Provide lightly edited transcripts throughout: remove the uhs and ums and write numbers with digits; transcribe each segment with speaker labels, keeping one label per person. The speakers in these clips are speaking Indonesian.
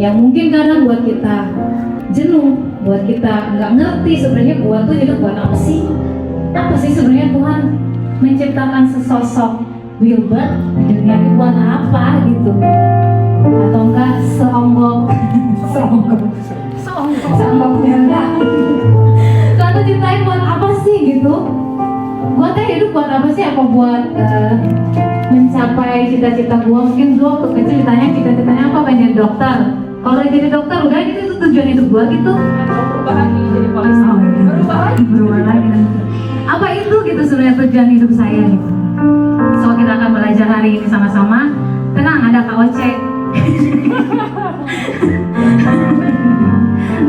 Speaker 1: yang mungkin kadang buat kita jenuh, buat kita nggak ngerti sebenarnya gua tuh hidup buat apa sih? Apa sih sebenarnya Tuhan menciptakan sesosok Wilbert di dunia ini buat apa gitu? Atau enggak seonggok enggak Tuhan tuh ciptain buat apa sih gitu? Gua teh hidup buat apa sih? Apa buat mencapai cita-cita gua? Mungkin gua waktu kecil ditanya cita-citanya apa, pengen jadi dokter. Kalau jadi dokter udah gitu, itu tujuan hidup gua gitu.
Speaker 2: Perubahan jadi polisi.
Speaker 1: Berubah lagi nanti. Apa itu gitu sebenarnya tujuan hidup saya gitu. So kita akan belajar hari ini sama-sama. Tenang, ada Kak Oce.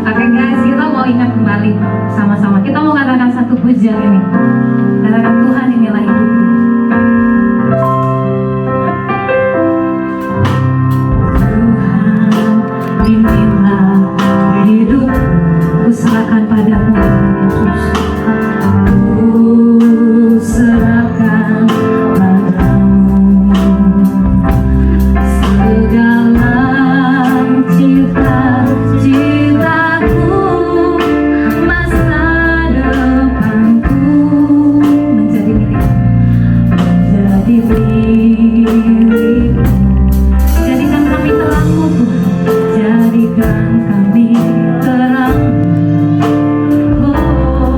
Speaker 1: Oke guys, kita mau ingat kembali sama-sama. Kita mau katakan satu pujian ini. Katakan Tuhan inilah hidupku. Tuhan inilah hidupku, ku serahkan padamu Yesus. Ku serahkan padamu segala cita-citaku, masa depanku menjadi milikmu. Jadikan kami terangmu Tuhan, jadikan kami terang. Oh,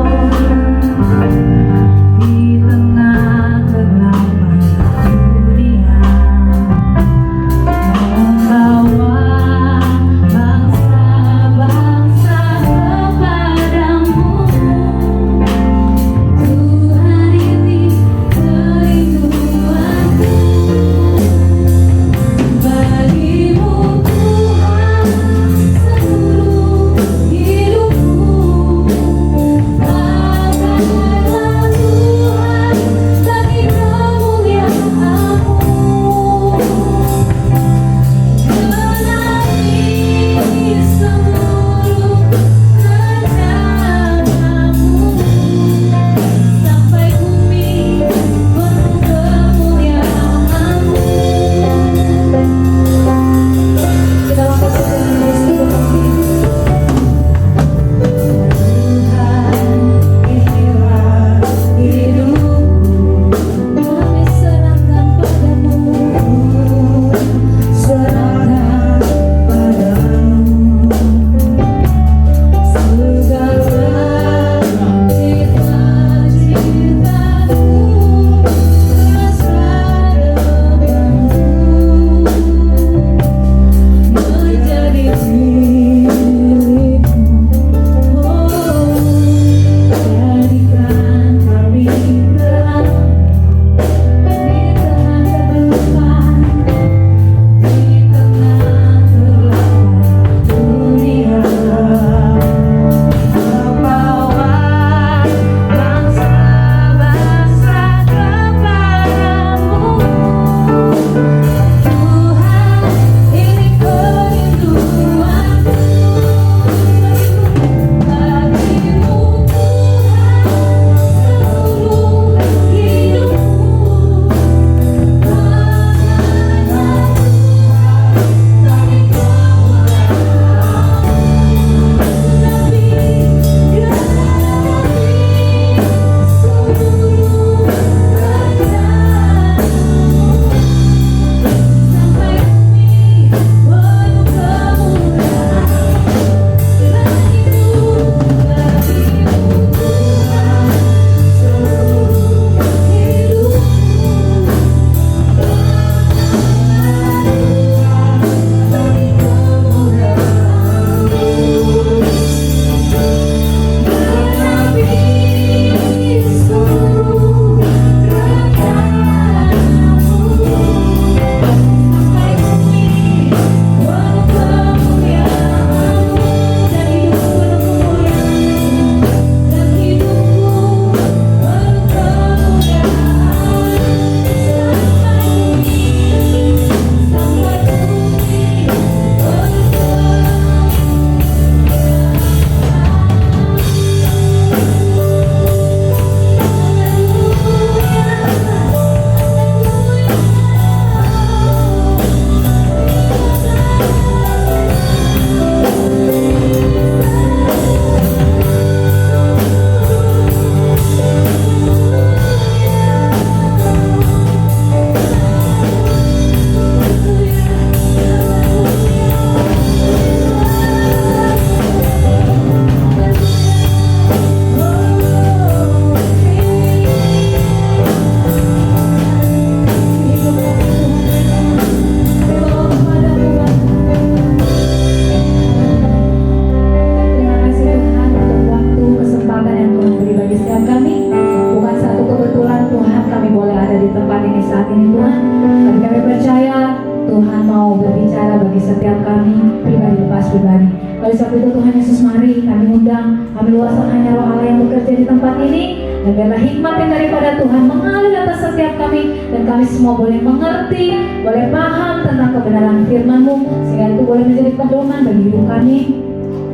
Speaker 1: pribadi. Oleh sebab itu Tuhan Yesus, mari kami undang, kami luaskan hanya Roh Allah yang bekerja di tempat ini, dan biarlah hikmat yang daripada Tuhan mengalir atas setiap kami, dan kami semua boleh mengerti, boleh paham tentang kebenaran firman-Mu, sehingga itu boleh menjadi pedoman bagi hidup kami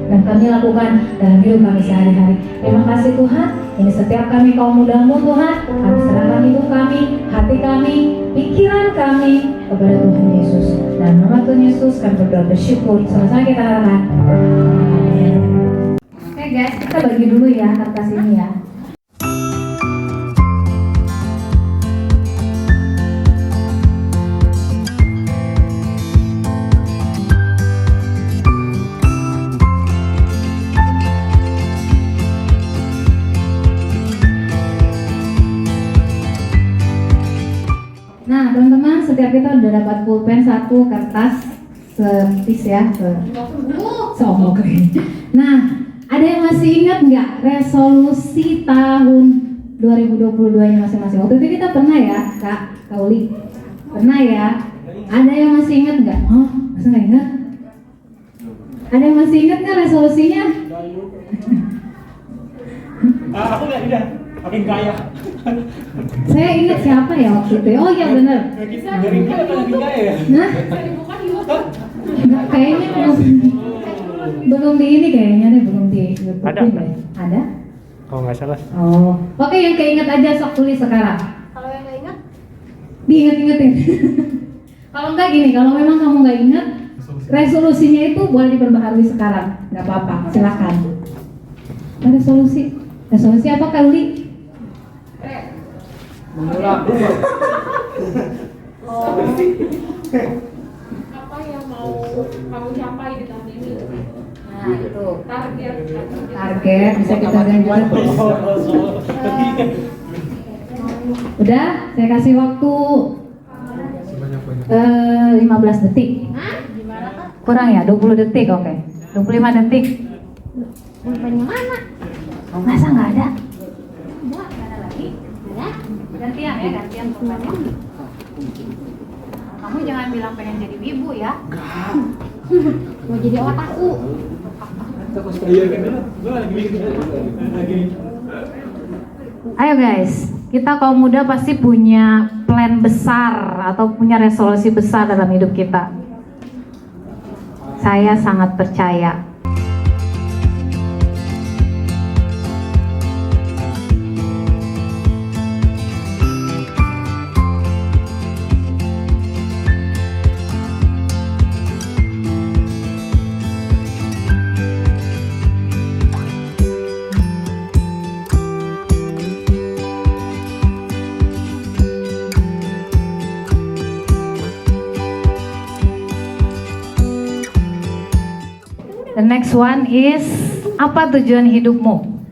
Speaker 1: dan kami lakukan dalam hidup kami sehari-hari. Terima kasih Tuhan. Ini setiap kami kaum muda-Mu Tuhan, kami serahkan hidup kami, hati kami, pikiran kami kepada Tuhan Yesus. Dan nama Tuhan Yesus kami berdoa bersyukur. Sama-sama kita katakan. Oke guys, kita bagi dulu ya kertas ini ya. Nah teman-teman, setiap kita udah dapat pulpen 1, kertas sepis ya, seomok. Nah, ada yang masih ingat nggak resolusi tahun 2022 nya masing-masing? Waktu itu kita pernah ya, Kak Uli? Pernah ya? Ada yang masih ingat nggak? Oh, masih nggak ingat? Ada yang masih ingat nggak resolusinya?
Speaker 3: Aku nggak ingat, makin kaya.
Speaker 1: Saya ingat siapa ya waktu itu? Oh iya benar.
Speaker 3: Dari kita makin kaya ya?
Speaker 1: Nah, nggak, kayaknya belum di ini kayaknya deh, belum di YouTube.
Speaker 3: Ada?
Speaker 1: Deh. Ada?
Speaker 3: Oh nggak salah.
Speaker 1: Oh, oke, yang keinget aja sok tulis sekarang.
Speaker 2: Kalau yang nggak ingat,
Speaker 1: Diinget-ingetin. Kalau enggak gini, kalau memang kamu nggak ingat, resolusinya itu boleh diperbaharui sekarang, nggak apa-apa, silakan. Resolusi apa Kali?
Speaker 2: apa yang mau kamu capai di tahun ini?
Speaker 1: Nah itu
Speaker 2: Target.
Speaker 1: bisa kita ganti. Udah, saya kasih waktu 15 detik.
Speaker 2: Gimana Kak?
Speaker 1: Kurang ya, 20 detik, oke. 25 detik.
Speaker 2: Pulpennya mana?
Speaker 1: Oh, masa nggak ada?
Speaker 2: Nggak ada lagi. Ada?
Speaker 1: Gantian ya, gantian pulpennya. Kamu jangan bilang pengen jadi wibu ya.
Speaker 2: Mau jadi otaku.
Speaker 1: Ayo guys, kita kaum muda pasti punya plan besar atau punya resolusi besar dalam hidup kita. Saya sangat percaya. The next one is, apa tujuan hidupmu?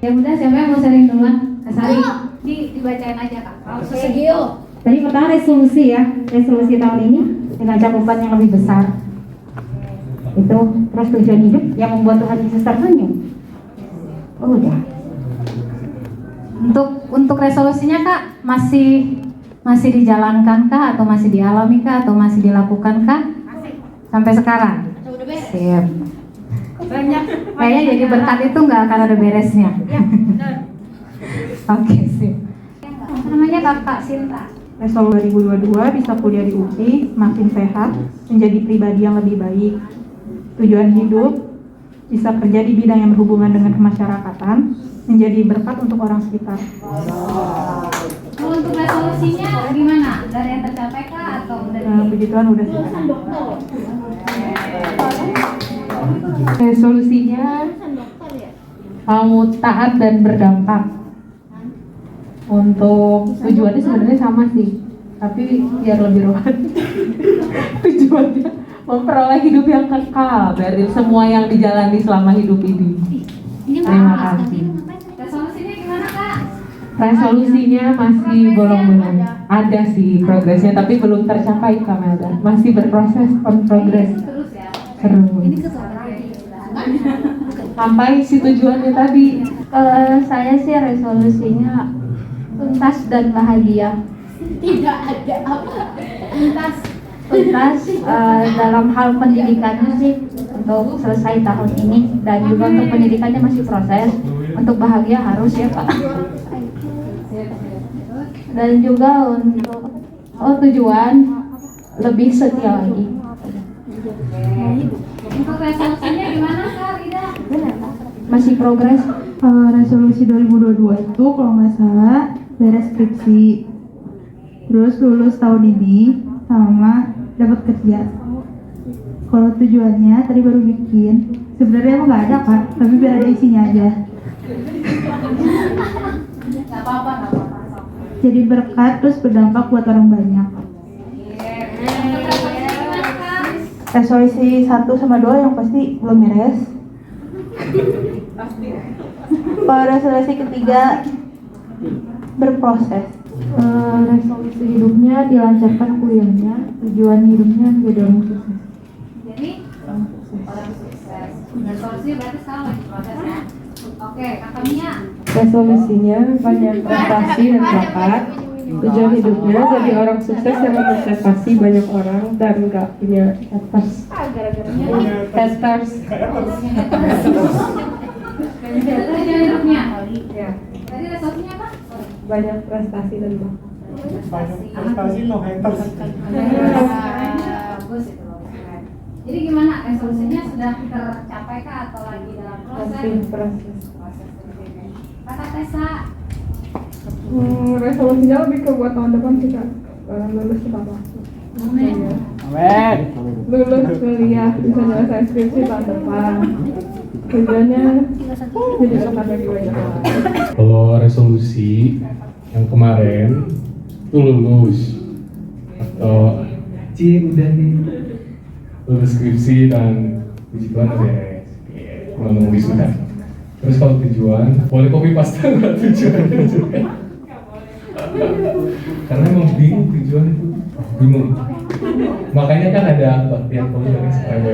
Speaker 1: Ya udah, siapa yang mau sharing duluan? Kak Sari, dibacain aja Kak.
Speaker 2: Segio.
Speaker 1: Tadi pertama resolusi ya, resolusi tahun ini dengan cakupan yang lebih besar. Itu terus tujuan hidup yang membuat Tuhan Yesus tersenyum. Oh, udah. Untuk resolusinya Kak masih dijalankan kah atau masih dialami kah atau masih dilakukan kah? Sampai sekarang.
Speaker 2: Udah beres.
Speaker 1: Sip.
Speaker 2: Banyak.
Speaker 1: Kayaknya jadi berkat itu nggak akan ada beresnya.
Speaker 2: Ya, benar.
Speaker 1: Oke, sip. Apa namanya Kakak Sinta?
Speaker 4: Resolusi 2022 bisa kuliah di UI, makin sehat, menjadi pribadi yang lebih baik. Tujuan hidup bisa kerja di bidang yang berhubungan dengan kemasyarakatan, menjadi berkat untuk orang sekitar.
Speaker 1: Kalau untuk resolusinya gimana? Dari yang tercapai kah atau dari?
Speaker 4: Puji Tuhan udah sih. Resolusinya mau taat dan berdampak. Untuk tujuannya sebenarnya sama sih, tapi biar lebih rohani. Tujuannya memperoleh hidup yang kekal dari semua yang dijalani selama hidup ini.
Speaker 1: Ini
Speaker 4: Terima kasih.
Speaker 1: Resolusinya gimana Kak?
Speaker 5: Resolusinya masih bolong-bolong. Ada sih progresnya, tapi belum tercapai Kamelda. Masih berproses on progress.
Speaker 1: Terus ya.
Speaker 5: Terus. Sampai si tujuannya tadi.
Speaker 6: Kalau saya sih resolusinya tuntas dan bahagia.
Speaker 2: Tidak ada apa.
Speaker 6: Tuntas dalam hal pendidikannya sih untuk selesai tahun ini, dan juga untuk pendidikannya masih proses. Untuk bahagia harus ya Pak. Dan juga untuk tujuan lebih setia lagi.
Speaker 1: Untuk resolusinya gimana Kak Rida?
Speaker 6: Masih progres.
Speaker 4: Resolusi 2022 itu kalau nggak salah beres skripsi, terus lulus tahun ini, sama dapat kerja. Kalau tujuannya tadi baru bikin, sebenarnya emang nggak ada Kak, tapi biar ada isinya aja.
Speaker 1: Gak apa-apa.
Speaker 4: Jadi berkat terus berdampak buat orang banyak. Resolusi 1 sama 2 yang pasti belum beres. Kalau resolusi ketiga berproses.
Speaker 6: Resolusi hidupnya dilancarkan kuliahnya, tujuan hidupnya menjadi orang sukses.
Speaker 1: Jadi orang sukses. Resolusinya berarti sekarang lagi proses ya. Oke, Kakak Mia.
Speaker 5: Resolusinya banyak prestasi dan bakat. Tujuan hidupnya jadi orang sukses yang memmotivasi banyak orang dan gak punya haters. Haters.
Speaker 1: Tujuan hidupnya. Tadi resolusinya apa?
Speaker 5: Banyak prestasi dan bakat.
Speaker 3: Prestasi no haters.
Speaker 1: Bagus itu. Jadi gimana resolusinya sudah tercapai kah atau lagi dalam proses?
Speaker 5: Masih proses.
Speaker 1: Kata Tessa.
Speaker 5: Resolusinya lebih ke buat tahun depan sih Kak. Lulus tepat waktu.
Speaker 1: Amin.
Speaker 3: Amin.
Speaker 5: Lulus kuliah bisa nyelesain skripsi tahun depan. Tujuannya jadi sekat lagi banyak orang.
Speaker 7: Kalau resolusi yang kemarin itu lulus atau udah nih lulus skripsi dan puji Tuhan udah beres. Ngomong wisuda. Terus kalau tujuan boleh copy paste nggak tujuannya juga? Karena emang bingung tujuan itu, bingung. Makanya kan ada latihan komunikasi SPW.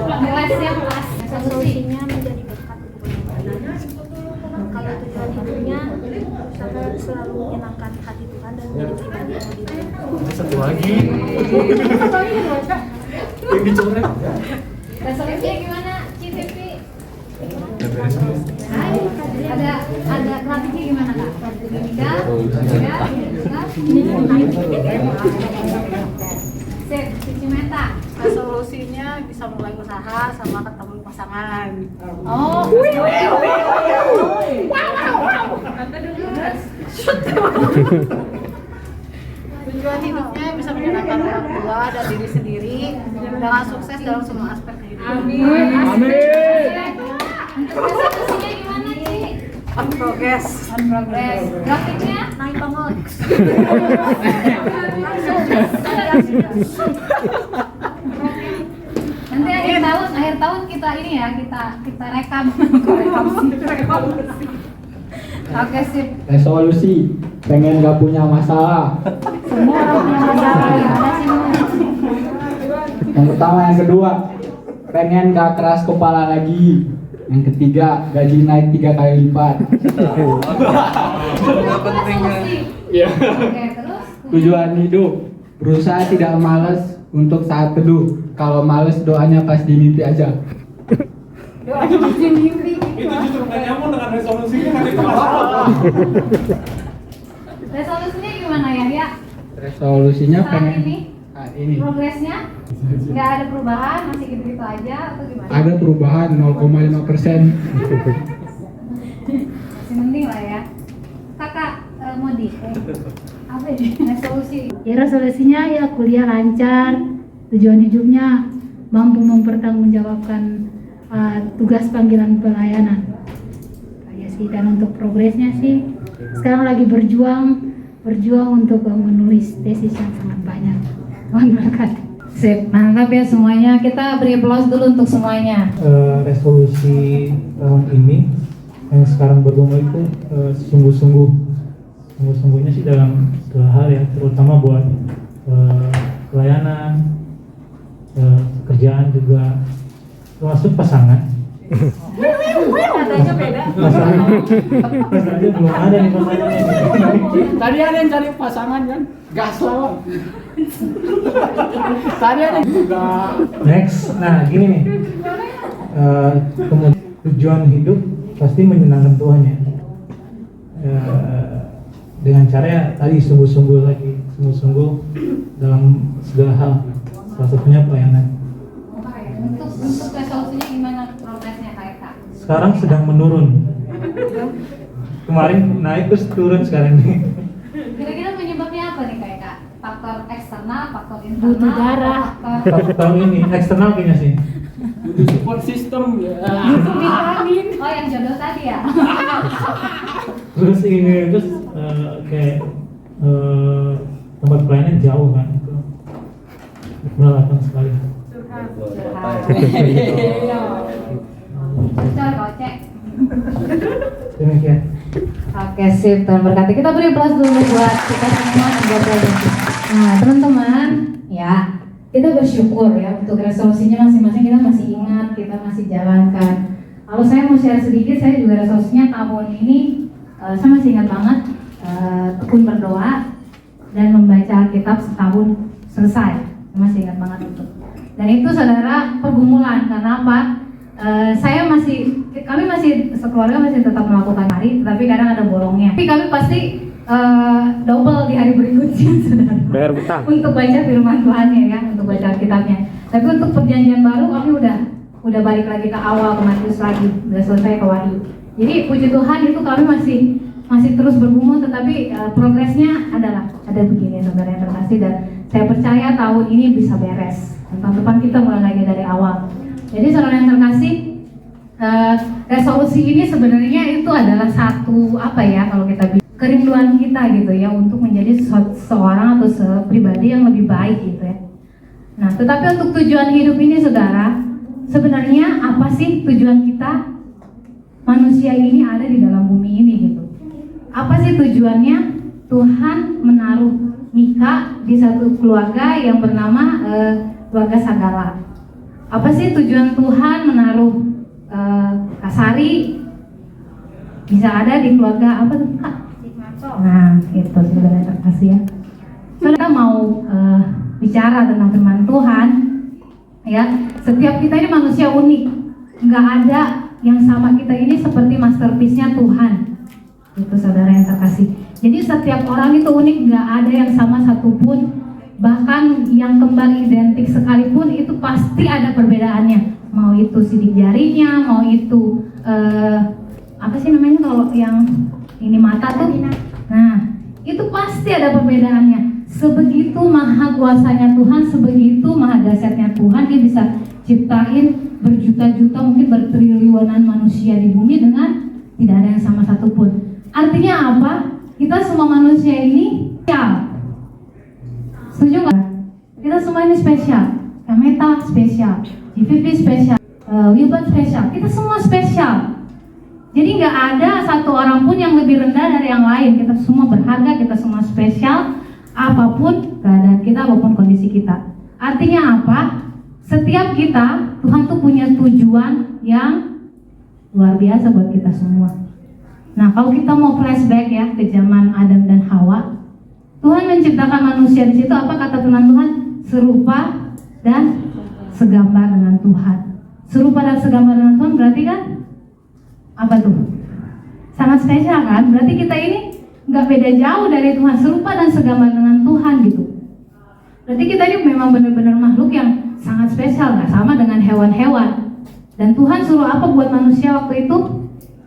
Speaker 1: Kelasnya kelas
Speaker 2: Resolusinya menjadi berkat untuk orang. Kalau tujuan hidupnya usaha selalu menyenangkan hati Tuhan dan menjadi pribadi yang lebih baik.
Speaker 3: Satu lagi. Yang dicoret.
Speaker 1: resolusinya gimana? Cipipi. Ada grafiknya gimana Kak? Dinamika? Sip, Cici Meta.
Speaker 2: Resolusinya bisa mulai usaha sama ketemu pasangan.
Speaker 1: Oh.
Speaker 2: Tujuan hidupnya bisa menyenangkan orang tua dan diri sendiri dengan sukses dalam semua aspek kehidupan.
Speaker 3: Amin.
Speaker 1: Resolusinya gimana Ci?
Speaker 2: On progress.
Speaker 1: On progress. Grafiknya?
Speaker 2: Naik banget.
Speaker 1: Nanti akhir tahun kita ini ya, kita rekam. Oke sip.
Speaker 8: Resolusi pengen gak punya masalah.
Speaker 6: Semua orang punya masalah, gimana sih Mu?
Speaker 8: Yang pertama, yang kedua pengen gak keras kepala lagi. Yang ketiga gaji naik 3 kali lipat.
Speaker 1: Iya. Oke, terus?
Speaker 8: Tujuan hidup berusaha tidak malas untuk saat teduh. Kalau males doanya pas di mimpi aja.
Speaker 1: Doanya di mimpi.
Speaker 3: Itu justru nggak nyambung dengan resolusinya kan itu masalah.
Speaker 1: Resolusinya gimana ya?
Speaker 8: Resolusinya
Speaker 1: Saat
Speaker 8: pengen
Speaker 1: ini
Speaker 8: ini
Speaker 1: progresnya nggak ada perubahan, masih gitu-gitu aja atau gimana?
Speaker 8: ada perubahan 0,5%.
Speaker 1: Masih mending lah ya. Kakak Modi, apa ini resolusi?
Speaker 9: Ya resolusinya ya kuliah lancar, tujuan hidupnya mampu mempertanggungjawabkan tugas panggilan pelayanan. Ya sih, dan untuk progresnya sih sekarang lagi berjuang untuk menulis tesis yang sangat banyak. Mohon berkat.
Speaker 1: Sip, mantap ya semuanya. Kita beri aplaus dulu untuk semuanya.
Speaker 10: Resolusi tahun ini yang sekarang bergumul itu sungguh-sungguhnya sih dalam segala hal ya, terutama buat pelayanan, kerjaan juga, termasuk pasangan.
Speaker 2: Katanya beda.
Speaker 10: Masalahnya belum ada nih pasangannya.
Speaker 8: Tadi ada yang cari pasangan kan? Gas lah. Tadi ada juga.
Speaker 10: Next, nah gini nih, kemudian tujuan hidup pasti menyenangkan Tuhan ya. Dengan cara ya tadi sungguh-sungguh dalam segala hal, salah satunya pelayanan.
Speaker 1: Untuk resolusinya gimana progresnya Kak?
Speaker 10: Sekarang sedang menurun. Kemarin naik terus turun sekarang nih.
Speaker 1: Kira-kira penyebabnya apa nih Kak? Faktor eksternal, faktor internal,
Speaker 9: Butuh darah.
Speaker 10: Faktor ini eksternal kayaknya sih.
Speaker 8: Butuh support system ya.
Speaker 1: Oh yang jodoh tadi ya?
Speaker 10: Terus ini terus kayak tempat pelayanan jauh kan, itu melelahkan sekali.
Speaker 1: Cocok kocek.
Speaker 10: Demikian.
Speaker 1: Oke sip, Tuhan berkati. Kita beri aplaus dulu buat kita semua buat proyek. Nah teman-teman ya, kita bersyukur ya untuk resolusinya masing-masing kita masih ingat, kita masih jalankan. Kalau saya mau share sedikit, saya juga resolusinya tahun ini saya masih ingat banget, tekun berdoa dan membaca Alkitab setahun selesai. Saya masih ingat banget itu. Dan itu saudara pergumulan, karena apa? Kami masih sekeluarga masih tetap melakukan hari, tetapi kadang ada bolongnya. Tapi kami pasti double di hari berikutnya, saudara.
Speaker 3: Bayar utang.
Speaker 1: Untuk baca firman Tuhannya ya, untuk baca Alkitabnya. Tapi untuk perjanjian baru kami udah balik lagi ke awal, ke Matius lagi, udah selesai ke Wahyu. Jadi puji Tuhan itu kami masih terus bergumul, tetapi progresnya ada begini saudara yang terkasih, dan saya percaya tahun ini bisa beres. Tahun depan kita mulai lagi dari awal. Jadi saudara yang terkasih, resolusi ini sebenarnya itu adalah satu kalau kita bilang kerinduan kita gitu ya, untuk menjadi seorang atau pribadi yang lebih baik gitu ya. Nah, tetapi untuk tujuan hidup ini saudara, sebenarnya apa sih tujuan kita? Manusia ini ada di dalam bumi ini gitu. Apa sih tujuannya? Tuhan menaruh Mika di satu keluarga yang bernama keluarga Sagala. Apa sih tujuan Tuhan menaruh Kasari bisa ada di keluarga apa tuh Kak? Nah itu sebenarnya terkasih ya. Kita mau bicara tentang firman Tuhan ya. Setiap kita ini manusia unik, nggak ada yang sama kita ini seperti masterpiece-nya Tuhan. Itu saudara yang terkasih. Jadi setiap orang itu unik, nggak ada yang sama satupun. Bahkan yang kembar identik sekalipun itu pasti ada perbedaannya. Mau itu sidik jarinya, mau itu apa sih namanya kalau yang ini mata tuh. Nah, itu pasti ada perbedaannya. Sebegitu maha kuasanya Tuhan, sebegitu maha dahsyatnya Tuhan, dia bisa ciptain berjuta-juta, mungkin bertriliunan manusia di bumi dengan tidak ada yang sama satupun. Artinya apa? Kita semua manusia ini spesial. Setuju nggak? Kita semua ini spesial. Kameta spesial, GVP spesial, Wilbert spesial. Kita semua spesial. Jadi nggak ada satu orang pun yang lebih rendah dari yang lain. Kita semua berharga, kita semua spesial. Apapun keadaan kita, apapun kondisi kita. Artinya apa? Setiap kita, Tuhan tuh punya tujuan yang luar biasa buat kita semua. Nah, kalau kita mau flashback ya ke zaman Adam dan Hawa, Tuhan menciptakan manusia di situ. Apa kata firman Tuhan? Serupa dan segambar dengan Tuhan. Serupa dan segambar dengan Tuhan berarti kan apa tuh? Sangat spesial kan? Berarti kita ini nggak beda jauh dari Tuhan, serupa dan segambar dengan Tuhan gitu. Berarti kita ini memang benar-benar makhluk yang sangat spesial, nggak sama dengan hewan-hewan. Dan Tuhan suruh apa buat manusia waktu itu?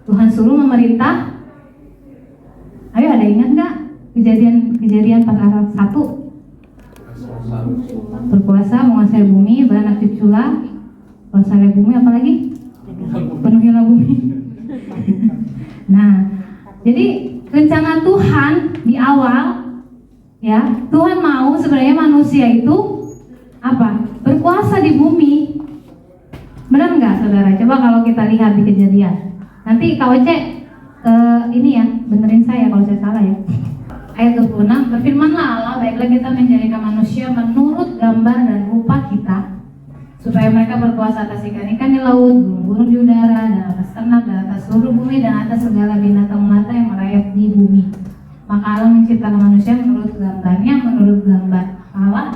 Speaker 1: Tuhan suruh memerintah. Ayo, ada ingat nggak kejadian pasal 1? Berkuasa menguasai bumi, beranak cuculah, kuasai bumi, apalagi penuhilah bumi. Nah, jadi rencana Tuhan di awal ya, Tuhan mau sebenarnya manusia itu apa? Berkuasa di bumi. Benar nggak saudara? Coba kalau kita lihat di Kejadian. Nanti Kak Oce ini ya, benerin saya kalau saya salah ya. Ayat 26, berfirmanlah Allah, baiklah kita menjadikan manusia menurut gambar dan rupa kita, supaya mereka berkuasa atas ikan-ikan di laut, burung-burung di udara, dan atas ternak, dan atas seluruh bumi, dan atas segala binatang melata yang merayap di bumi. Maka Allah menciptakan manusia menurut gambarnya, menurut gambar Allah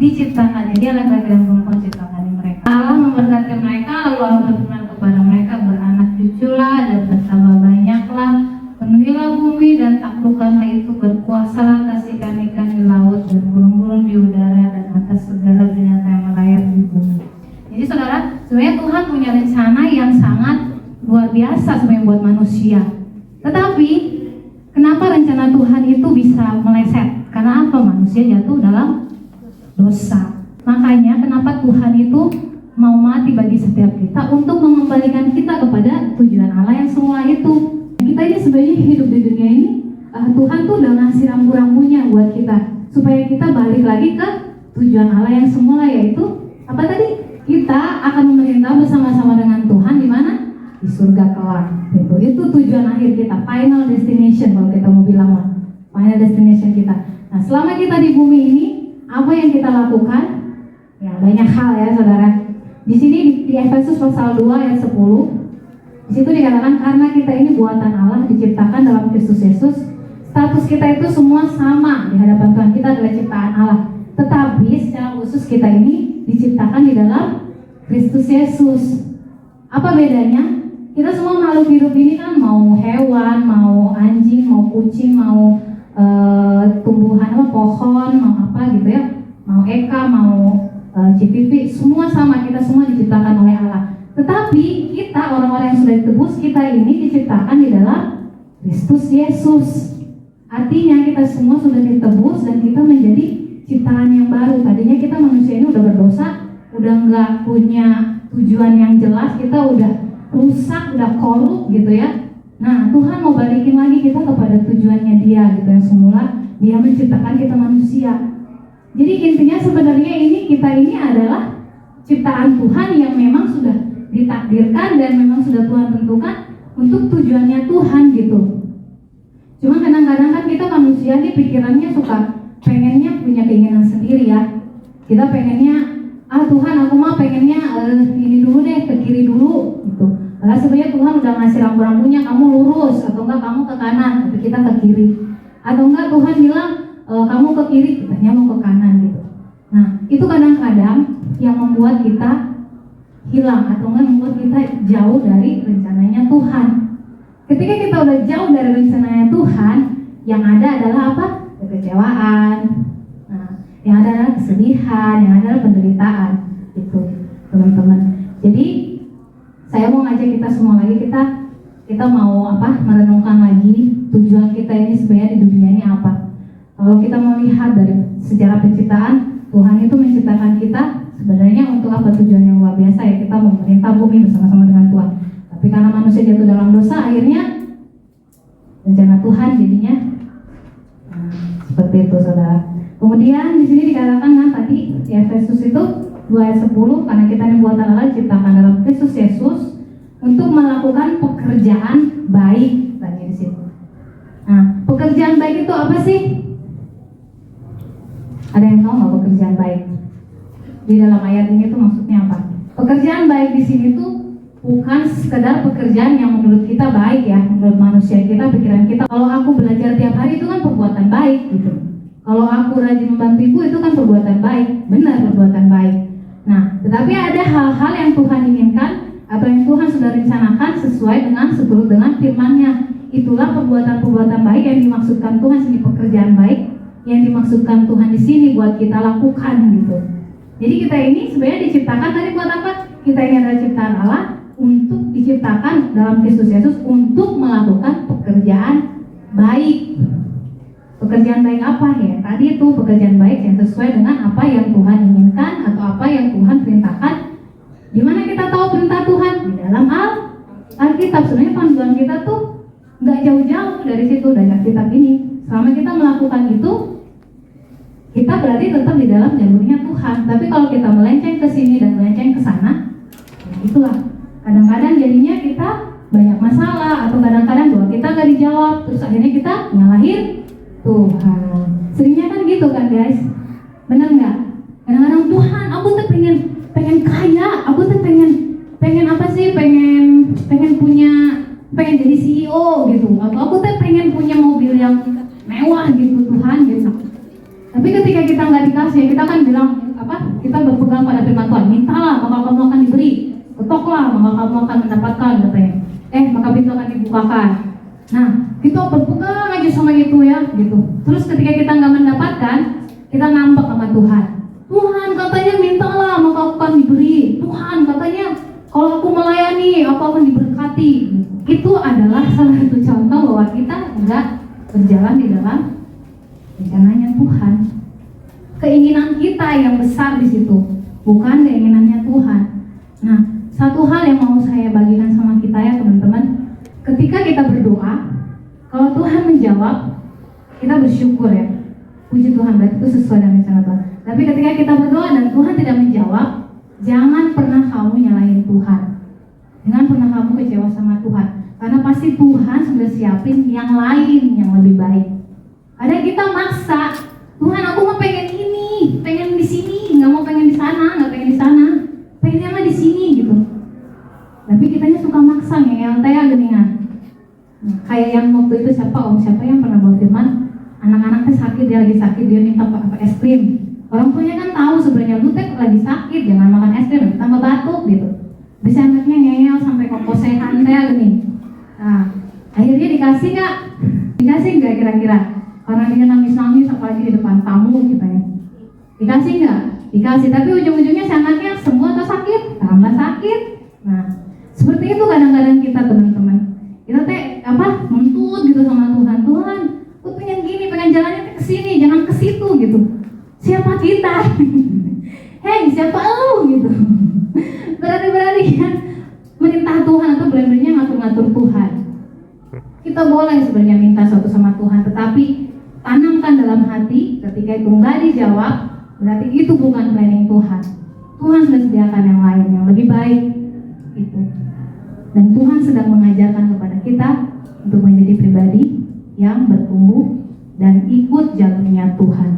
Speaker 1: diciptakannya, dia laki-laki dan perempuan ciptakan mereka. Allah memberkati mereka, lalu Allah berfirman kepada mereka, beranak cuculah dan bertambah banyaklah, penuhilah bumi dan taklukkanlah itu, berkuasalah atas ikan-ikan di laut dan burung-burung di udara dan atas segala binatang yang merayap di bumi. Jadi saudara, sebenarnya Tuhan punya rencana yang sangat luar biasa sebenarnya buat manusia. Tetapi kenapa rencana Tuhan itu bisa meleset? Karena apa? Manusia jatuh dalam dosa. Makanya kenapa Tuhan itu mau mati bagi setiap kita untuk mengembalikan kita kepada tujuan Allah yang semula itu. Kita ini sebenarnya hidup di dunia ini, Tuhan tuh udah ngasih rambu-rambunya buat kita supaya kita balik lagi ke tujuan Allah yang semula, yaitu apa tadi? Kita akan memerintah bersama-sama dengan Tuhan di mana? Di surga kelak. Itu tujuan akhir kita, final destination kalau kita mau bilang lah. Final destination kita. Nah, selama kita di bumi ini, apa yang kita lakukan? Ya, banyak hal ya, saudara. Di sini di Efesus pasal 2 ayat 10, di situ dikatakan karena kita ini buatan Allah, diciptakan dalam Kristus Yesus. Status kita itu semua sama di hadapan Tuhan. Kita adalah ciptaan Allah. Tetapi secara khusus kita ini diciptakan di dalam Kristus Yesus. Apa bedanya? Kita semua makhluk hidup ini kan, mau hewan, mau anjing, mau kucing, mau tumbuhan apa, pohon, mau apa gitu ya, mau eka, mau CPV, semua sama, kita semua diciptakan oleh Allah. Tetapi kita orang-orang yang sudah ditebus, kita ini diciptakan di dalam Kristus Yesus. Artinya kita semua sudah ditebus dan kita menjadi ciptaan yang baru. Tadinya kita manusia ini udah berdosa, udah nggak punya tujuan yang jelas, kita udah rusak, udah korup gitu ya. Nah, Tuhan mau balikin lagi kita kepada tujuannya Dia gitu, yang semula Dia menciptakan kita manusia. Jadi intinya sebenarnya kita ini adalah ciptaan Tuhan yang memang sudah ditakdirkan dan memang sudah Tuhan tentukan untuk tujuannya Tuhan gitu. Cuma kadang-kadang kan kita manusia nih pikirannya suka pengennya punya keinginan sendiri ya. Kita pengennya, Tuhan aku mah pengennya ini dulu deh, ke kiri dulu gitu. Padahal sebenarnya Tuhan udah ngasih rambu-rambunya, kamu lurus atau enggak kamu ke kanan, tapi kita ke kiri. Atau enggak Tuhan bilang kamu ke kiri, kitanya mau ke kanan gitu. Nah, itu kadang-kadang yang membuat kita hilang atau enggak membuat kita jauh dari rencananya Tuhan. Ketika kita udah jauh dari rencananya Tuhan, yang ada adalah apa? Kekecewaan. Nah, yang ada adalah kesedihan, yang ada adalah penderitaan. Itu, teman-teman. Jadi saya mau ngajak kita semua lagi, kita mau merenungkan lagi tujuan kita ini sebenarnya di dunia ini apa. Kalau kita mau lihat dari sejarah penciptaan, Tuhan itu menciptakan kita sebenarnya untuk apa? Tujuan yang luar biasa ya, kita memerintah bumi bersama-sama dengan Tuhan. Tapi karena manusia jatuh dalam dosa, akhirnya rencana Tuhan jadinya seperti itu, saudara. Kemudian di sini dikatakan kan tadi di Efesus itu 2 ayat 10, karena kita ini buatan Allah diciptakan dalam Kristus Yesus untuk melakukan pekerjaan baik, tadi di situ. Nah, pekerjaan baik itu apa sih? Ada yang tahu nggak pekerjaan baik? Di dalam ayat ini tuh maksudnya apa? Pekerjaan baik di sini tuh bukan sekedar pekerjaan yang menurut kita baik ya, menurut manusia kita, pikiran kita. Kalau aku belajar tiap hari itu kan perbuatan baik gitu. Kalau aku rajin membantu ibu itu kan perbuatan baik, benar perbuatan baik. Nah, tetapi ada hal-hal yang Tuhan inginkan atau yang Tuhan sudah rencanakan sesuai dengan seturut dengan firman-Nya. Itulah perbuatan-perbuatan baik yang dimaksudkan Tuhan sini, pekerjaan baik yang dimaksudkan Tuhan di sini buat kita lakukan gitu. Jadi kita ini sebenarnya diciptakan tadi buat apa? Kita ini adalah ciptaan Allah untuk diciptakan dalam Kristus Yesus untuk melakukan pekerjaan baik. Pekerjaan baik apa ya? Tadi itu pekerjaan baik yang sesuai dengan apa yang Tuhan inginkan atau apa yang Tuhan perintahkan. Di mana kita tahu perintah Tuhan? Di dalam Alkitab. Sebenarnya panduan kita tuh nggak jauh-jauh dari situ, dari Alkitab ini. Selama kita melakukan itu, kita berarti tetap di dalam jalurnya Tuhan. Tapi kalau kita melenceng ke sini dan melenceng ke sana, ya itulah. Kadang-kadang jadinya kita banyak masalah atau kadang-kadang doa kita nggak dijawab, terus akhirnya kita nyalahin Tuhan. Seringnya kan gitu kan guys, bener nggak? Kadang-kadang Tuhan, aku tuh pengen kaya, aku tuh pengen apa sih? Pengen jadi CEO gitu, atau aku tuh pengen punya mobil yang mewah gitu Tuhan gitu. Tapi ketika kita nggak dikasih, kita kan bilang apa? Kita berpegang pada firman Tuhan, mintalah maka kamu akan diberi, ketoklah maka kamu akan mendapatkan katanya. Maka pintu akan dibukakan. Nah, kita berpegang aja sama itu ya gitu. Terus ketika kita nggak mendapatkan, kita ngambek sama Tuhan. Tuhan katanya mintalah maka aku akan diberi. Tuhan katanya kalau aku melayani aku akan diberkati. Itu adalah salah satu contoh bahwa kita nggak berjalan di dalam rencananya Tuhan. Keinginan kita yang besar di situ, bukan keinginannya Tuhan. Nah, satu hal yang mau saya bagikan sama kita ya teman-teman, ketika kita berdoa, kalau Tuhan menjawab, kita bersyukur ya. Puji Tuhan, berarti itu sesuai dengan rencana Tuhan. Tapi ketika kita berdoa dan Tuhan tidak menjawab, jangan pernah kamu nyalahin Tuhan. Jangan pernah kamu kecewa sama Tuhan. Karena pasti Tuhan sudah siapin yang lain yang lebih baik. Kadang kita maksa, Tuhan aku mau pengen ini, pengen di sini, nggak mau pengen di sana, nggak pengen di sana, pengennya mah di sini gitu. Tapi kitanya suka maksa yang tanya geningan. Kayak yang waktu itu siapa yang pernah bawa firman, anak-anaknya sakit, dia lagi sakit, dia minta apa es krim. Orang tuanya kan tahu sebenarnya lu teh lagi sakit, jangan makan es krim, tambah batuk gitu. Bisa anaknya ngeyel sampai kokosehan teh gini. Nah, akhirnya dikasih nggak? Dikasih nggak kira-kira? Karena dia nangis-nangis apalagi di depan tamu gitu ya. Dikasih nggak? Dikasih, tapi ujung-ujungnya si anaknya semua tuh sakit, tambah sakit. Nah, seperti itu kadang-kadang kita teman-teman. Kita teh nuntut gitu sama Tuhan. Tuhan, aku pengen gini, pengen jalannya ke sini, jangan ke situ gitu. Siapa kita? Hei, siapa lu gitu? Berani-berani kan merintah Tuhan atau berani-beraninya ngatur-ngatur Tuhan. Kita boleh sebenarnya minta sesuatu sama Tuhan, tetapi tanamkan dalam hati ketika itu nggak dijawab, berarti itu bukan planning Tuhan. Tuhan sudah sediakan yang lain yang lebih baik itu. Dan Tuhan sedang mengajarkan kepada kita untuk menjadi pribadi yang bertumbuh dan ikut jalurnya Tuhan.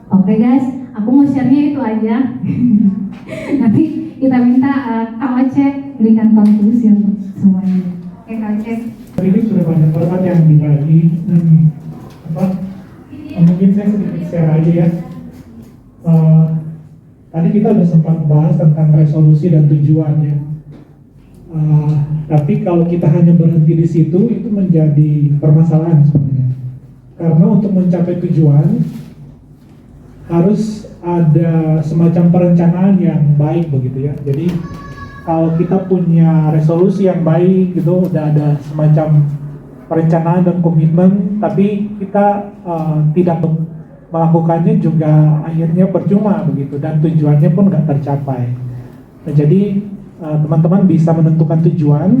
Speaker 1: Oke guys, aku mau share-nya itu aja. Nanti kita minta Kak Oce berikan konklusi untuk semuanya. Oke Kak Oce.
Speaker 10: Ini sudah banyak berkat yang dibagi dan mungkin saya sedikit share aja ya. Tadi kita udah sempat bahas tentang resolusi dan tujuan ya. Tapi kalau kita hanya berhenti di situ itu menjadi permasalahan sebenarnya. Karena untuk mencapai tujuan harus ada semacam perencanaan yang baik begitu ya. Jadi kalau kita punya resolusi yang baik gitu, udah ada semacam perencanaan dan komitmen, tapi kita tidak melakukannya juga akhirnya percuma begitu dan tujuannya pun nggak tercapai. Nah, jadi teman-teman bisa menentukan tujuan,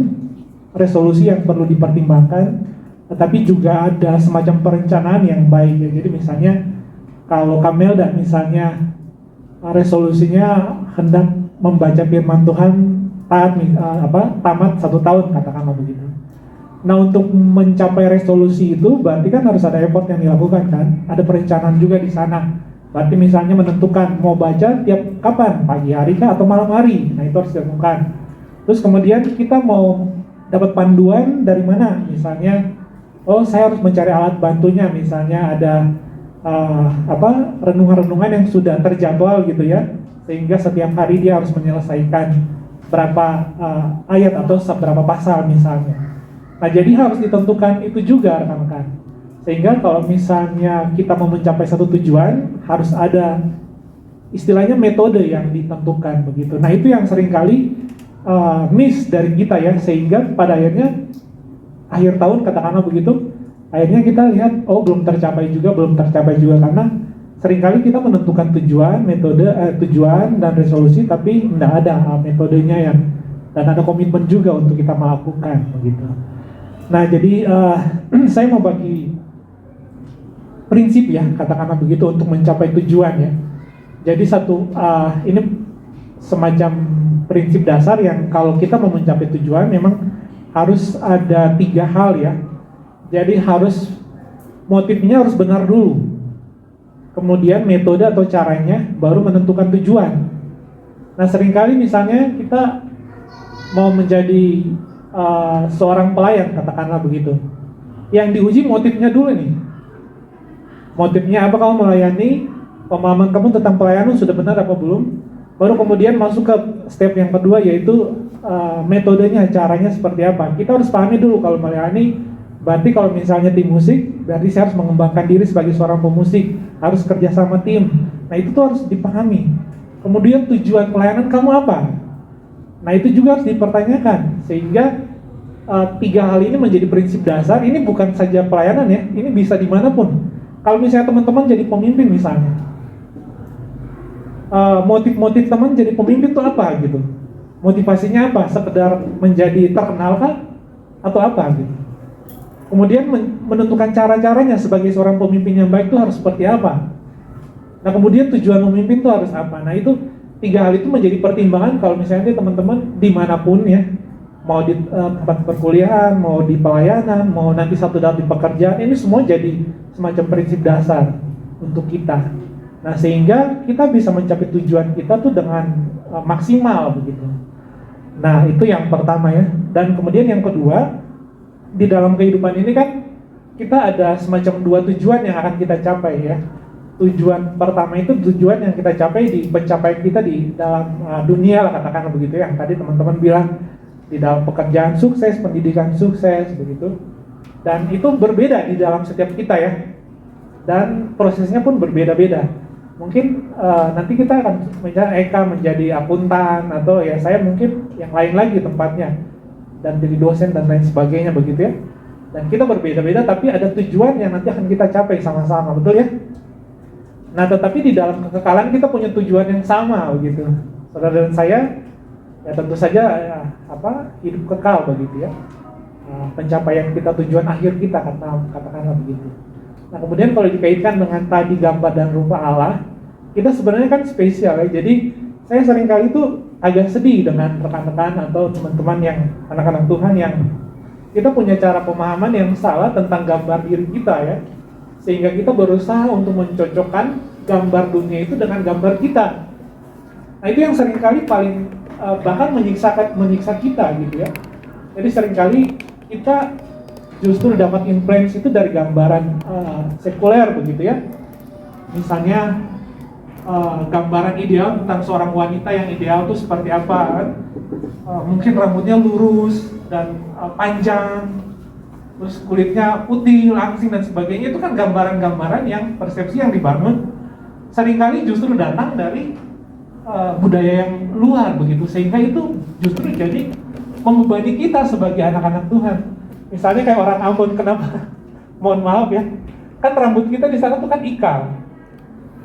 Speaker 10: resolusi yang perlu dipertimbangkan, tetapi juga ada semacam perencanaan yang baik ya. Jadi misalnya kalau Kamelda misalnya resolusinya hendak membaca firman Tuhan tamat 1 tahun katakanlah begitu. Nah untuk mencapai resolusi itu berarti kan harus ada effort yang dilakukan kan, ada perencanaan juga di sana. Berarti misalnya menentukan mau baca tiap kapan, pagi hari kah atau malam hari. Nah itu harus dilakukan. Terus kemudian kita mau dapat panduan dari mana? Misalnya, oh saya harus mencari alat bantunya. Misalnya ada renungan-renungan yang sudah terjadwal gitu ya, sehingga setiap hari dia harus menyelesaikan berapa ayat atau seberapa pasal misalnya. Nah jadi harus ditentukan itu juga rekan-rekan. Sehingga kalau misalnya kita mau mencapai satu tujuan, harus ada istilahnya metode yang ditentukan begitu. Nah itu yang seringkali miss dari kita ya, sehingga pada akhirnya akhir tahun katakanlah begitu, akhirnya kita lihat oh belum tercapai juga karena seringkali kita menentukan tujuan, metode, tujuan dan resolusi, tapi tidak ada metodenya yang dan ada komitmen juga untuk kita melakukan begitu. Nah jadi saya mau bagi prinsip ya katakanlah begitu untuk mencapai tujuan ya. Jadi ini semacam prinsip dasar yang kalau kita mau mencapai tujuan memang harus ada 3 hal ya. Jadi motifnya harus benar dulu. Kemudian metode atau caranya baru menentukan tujuan. Nah seringkali misalnya kita mau menjadi seorang pelayan, katakanlah begitu. Yang diuji motifnya dulu nih. Motifnya apa kamu melayani, pemahaman kamu tentang pelayanan sudah benar apa belum? Baru kemudian masuk ke step yang kedua, yaitu metodenya, caranya seperti apa. Kita harus pahami dulu kalau melayani, berarti kalau misalnya tim musik, berarti saya harus mengembangkan diri sebagai seorang pemusik, harus kerja sama tim. Nah itu tuh harus dipahami. Kemudian tujuan pelayanan kamu apa? Nah itu juga harus dipertanyakan, sehingga 3 hal ini menjadi prinsip dasar. Ini bukan saja pelayanan ya, ini bisa dimanapun. Kalau misalnya teman-teman jadi pemimpin misalnya, motif-motif teman jadi pemimpin itu apa gitu? Motivasinya apa? Sekedar menjadi terkenal kah? Atau apa gitu? Kemudian menentukan cara-caranya sebagai seorang pemimpin yang baik itu harus seperti apa? Nah kemudian tujuan memimpin itu harus apa? Nah itu 3 hal itu menjadi pertimbangan kalau misalnya teman-teman dimanapun ya, mau di tempat perkuliahan, mau di pelayanan, mau nanti satu dalam di pekerjaan, ini semua jadi semacam prinsip dasar untuk kita. Nah sehingga kita bisa mencapai tujuan kita tuh dengan maksimal begitu. Nah itu yang pertama ya. Dan kemudian yang kedua, di dalam kehidupan ini kan kita ada semacam 2 tujuan yang akan kita capai ya. Tujuan pertama itu tujuan yang kita capai di pencapaian kita di dalam dunia lah, katakan begitu ya. Yang tadi teman-teman bilang di dalam pekerjaan sukses, pendidikan sukses begitu. Dan itu berbeda di dalam setiap kita ya. Dan prosesnya pun berbeda-beda. Mungkin nanti kita akan Eka menjadi akuntan, atau ya saya mungkin yang lain lagi tempatnya, dan jadi dosen dan lain sebagainya begitu ya. Dan kita berbeda-beda tapi ada tujuan yang nanti akan kita capai sama-sama, betul ya? Nah tetapi di dalam kekekalan kita punya tujuan yang sama begitu. Saudara dan saya ya tentu saja hidup kekal begitu ya. Pencapaian kita, tujuan akhir kita katakanlah begitu. Nah kemudian kalau dikaitkan dengan tadi gambar dan rupa Allah, kita sebenarnya kan spesial ya. Jadi saya seringkali itu agak sedih dengan rekan-rekan atau teman-teman yang anak-anak Tuhan yang kita punya cara pemahaman yang salah tentang gambar diri kita ya. Sehingga kita berusaha untuk mencocokkan gambar dunia itu dengan gambar kita. Nah itu yang seringkali paling bahkan menyiksa kita gitu ya. Jadi seringkali kita justru dapat influence itu dari gambaran sekuler begitu ya. Misalnya gambaran ideal tentang seorang wanita yang ideal itu seperti apa kan? Mungkin rambutnya lurus dan panjang, terus kulitnya putih, langsing dan sebagainya. Itu kan gambaran-gambaran yang persepsi yang dibangun seringkali justru datang dari budaya yang luar begitu, sehingga itu justru jadi membebani kita sebagai anak-anak Tuhan. Misalnya kayak orang Ambon, kenapa? Mohon maaf ya, kan rambut kita di sana tuh kan ikal.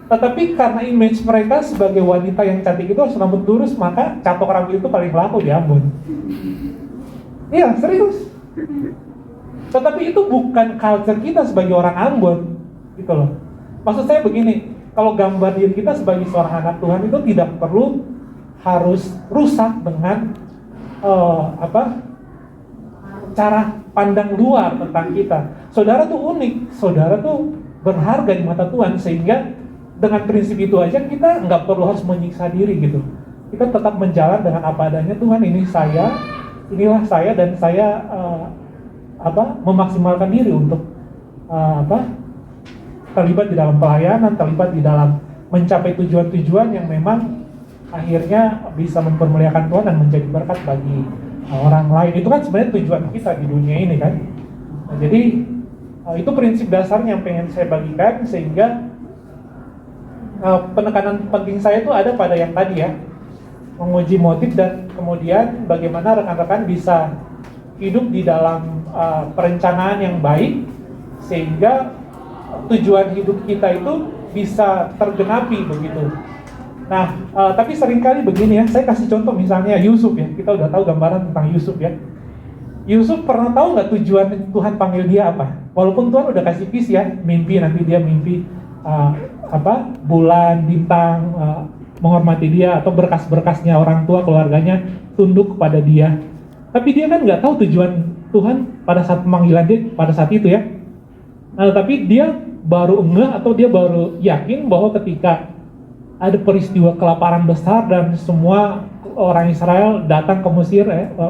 Speaker 10: Tetapi karena image mereka sebagai wanita yang cantik itu harus rambut lurus, maka catok rambut itu paling laku di Ambon. Iya, serius. Tetapi itu bukan culture kita sebagai orang Ambon, gitu loh. Maksud saya begini, kalau gambar diri kita sebagai seorang anak Tuhan itu tidak perlu harus rusak dengan cara pandang luar tentang kita. Saudara tuh unik, saudara tuh berharga di mata Tuhan, sehingga dengan prinsip itu aja kita nggak perlu harus menyiksa diri gitu. Kita tetap menjalan dengan apa adanya. Tuhan, inilah saya dan saya memaksimalkan diri untuk terlibat di dalam pelayanan, terlibat di dalam mencapai tujuan-tujuan yang memang akhirnya bisa mempermuliakan Tuhan dan menjadi berkat bagi orang lain. Itu kan sebenarnya tujuan kita di dunia ini kan. Nah, jadi itu prinsip dasarnya yang pengen saya bagikan, sehingga penekanan penting saya itu ada pada yang tadi ya, menguji motif dan kemudian bagaimana rekan-rekan bisa hidup di dalam perencanaan yang baik sehingga tujuan hidup kita itu bisa tergenapi begitu. Nah, tapi seringkali begini ya, saya kasih contoh misalnya Yusuf ya, kita udah tahu gambaran tentang Yusuf ya. Yusuf pernah tahu nggak tujuan Tuhan panggil dia apa? Walaupun Tuhan udah kasih visi ya, mimpi, nanti dia mimpi bulan, bintang, menghormati dia, atau berkas-berkasnya orang tua keluarganya tunduk kepada dia. Tapi dia kan nggak tahu tujuan Tuhan pada saat pemanggilan dia pada saat itu ya. Nah, tapi dia baru ngeh atau dia baru yakin bahwa ketika ada peristiwa kelaparan besar dan semua orang Israel datang ke Mesir,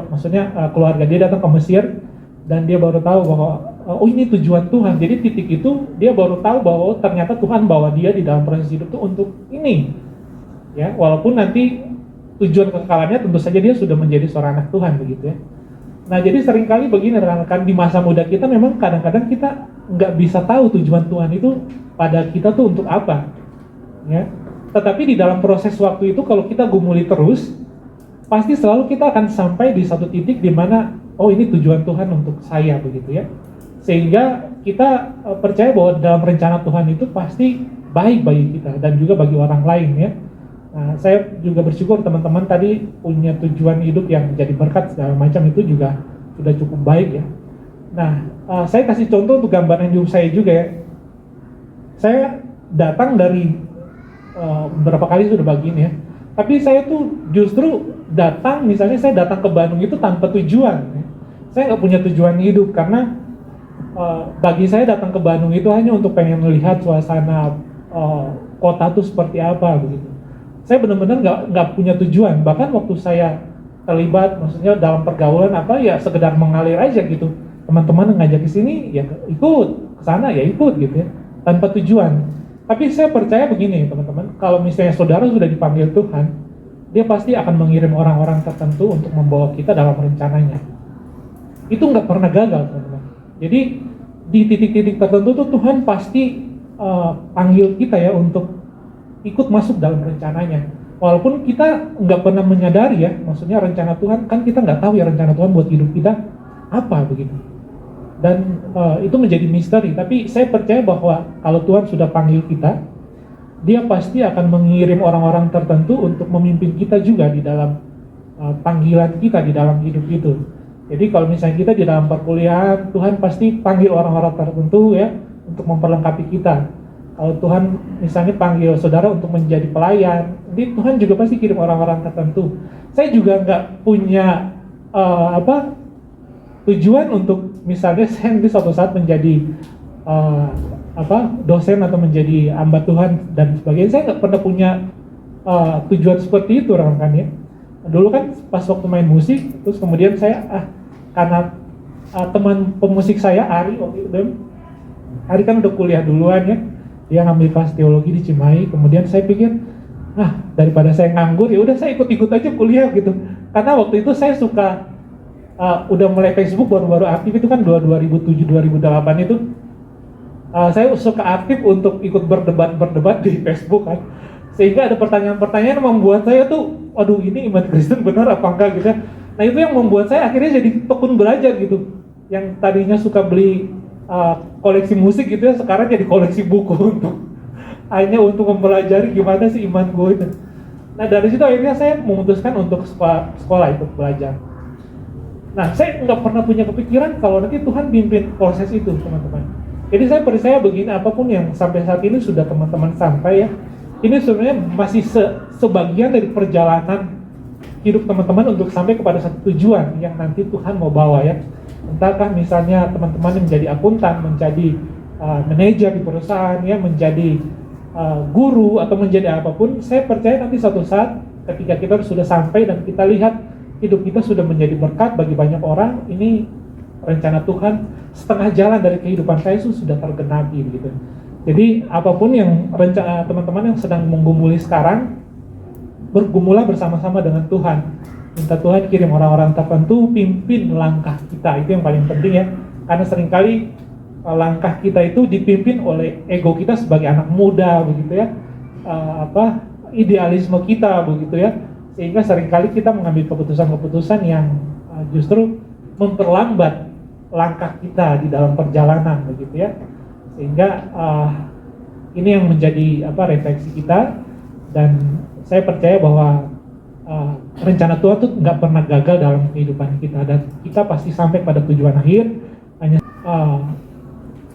Speaker 10: maksudnya keluarga dia datang ke Mesir, dan dia baru tahu bahwa oh ini tujuan Tuhan. Jadi titik itu dia baru tahu bahwa ternyata Tuhan bawa dia di dalam proses hidup itu untuk ini. Ya, walaupun nanti tujuan kekekalannya tentu saja dia sudah menjadi seorang anak Tuhan begitu ya. Nah, jadi seringkali begini rekan-rekan, di masa muda kita memang kadang-kadang kita nggak bisa tahu tujuan Tuhan itu pada kita tuh untuk apa. Ya. Tetapi di dalam proses waktu itu kalau kita gumuli terus, pasti selalu kita akan sampai di satu titik di mana oh ini tujuan Tuhan untuk saya begitu ya. Sehingga kita percaya bahwa dalam rencana Tuhan itu pasti baik bagi kita dan juga bagi orang lain ya. Nah, saya juga bersyukur teman-teman tadi punya tujuan hidup yang menjadi berkat segala macam, itu juga sudah cukup baik ya. Nah, saya kasih contoh untuk gambaran hidup saya juga ya. Saya datang dari beberapa kali sudah begini ya. Tapi saya tuh justru datang, misalnya saya datang ke Bandung itu tanpa tujuan. Ya. Saya nggak punya tujuan hidup karena bagi saya datang ke Bandung itu hanya untuk pengen melihat suasana kota tuh seperti apa begitu. Saya benar-benar nggak punya tujuan. Bahkan waktu saya terlibat, maksudnya dalam pergaulan apa ya sekedar mengalir aja gitu. Teman-teman ngajak ke sini ya ikut, ke sana ya ikut gitu ya, tanpa tujuan. Tapi saya percaya begini teman-teman, kalau misalnya saudara sudah dipanggil Tuhan, dia pasti akan mengirim orang-orang tertentu untuk membawa kita dalam rencananya. Itu nggak pernah gagal teman-teman. Jadi di titik-titik tertentu tuh Tuhan pasti panggil kita ya untuk ikut masuk dalam rencananya. Walaupun kita nggak pernah menyadari ya, maksudnya rencana Tuhan, kan kita nggak tahu ya rencana Tuhan buat hidup kita apa begitu. Dan itu menjadi misteri, tapi saya percaya bahwa kalau Tuhan sudah panggil kita, dia pasti akan mengirim orang-orang tertentu untuk memimpin kita juga di dalam panggilan kita di dalam hidup itu. Jadi kalau misalnya kita di dalam perkuliahan, Tuhan pasti panggil orang-orang tertentu ya untuk memperlengkapi kita. Kalau Tuhan misalnya panggil saudara untuk menjadi pelayan, jadi Tuhan juga pasti kirim orang-orang tertentu. Saya juga nggak punya tujuan untuk misalnya saya nanti suatu saat menjadi dosen atau menjadi hamba Tuhan dan sebagainya. Saya nggak pernah punya tujuan seperti itu rekan-rekan ya. Dulu kan pas waktu main musik, terus kemudian saya karena teman pemusik saya Ari waktu itu, Ari kan udah kuliah duluan ya. Dia ngambil kelas teologi di Cimahi, kemudian saya pikir, daripada saya nganggur, ya udah saya ikut-ikut aja kuliah gitu. Karena waktu itu saya suka, udah mulai Facebook baru-baru aktif itu kan 2007-2008 itu, saya suka aktif untuk ikut berdebat di Facebook kan. Sehingga ada pertanyaan-pertanyaan yang membuat saya tuh, aduh ini iman Kristen benar apa enggak gitu. Nah itu yang membuat saya akhirnya jadi tekun belajar gitu. Yang tadinya suka beli koleksi musik gitu ya, sekarang jadi koleksi buku hanya untuk mempelajari gimana sih iman gue itu. Nah dari situ akhirnya saya memutuskan untuk sekolah ikut belajar. Nah saya nggak pernah punya kepikiran kalau nanti Tuhan pimpin proses itu teman-teman. Jadi saya percaya begini, apapun yang sampai saat ini sudah teman-teman sampai ya, ini sebenarnya masih sebagian dari perjalanan hidup teman-teman untuk sampai kepada satu tujuan yang nanti Tuhan mau bawa ya. Entahkah misalnya teman-teman menjadi akuntan, menjadi manajer di perusahaan, ya, menjadi guru atau menjadi apapun. Saya percaya nanti suatu saat ketika kita sudah sampai dan kita lihat hidup kita sudah menjadi berkat bagi banyak orang, ini rencana Tuhan setengah jalan dari kehidupan saya itu sudah tergenapi gitu. Jadi apapun yang rencana teman-teman yang sedang menggumuli sekarang, bergumulah bersama-sama dengan Tuhan. Minta Tuhan kirim orang-orang tertentu, pimpin langkah kita, itu yang paling penting ya. Karena seringkali langkah kita itu dipimpin oleh ego kita sebagai anak muda begitu ya, idealisme kita begitu ya, sehingga seringkali kita mengambil keputusan-keputusan yang justru memperlambat langkah kita di dalam perjalanan begitu ya. Sehingga ini yang menjadi refleksi kita, dan saya percaya bahwa rencana Tuhan itu nggak pernah gagal dalam kehidupan kita, dan kita pasti sampai pada tujuan akhir. Hanya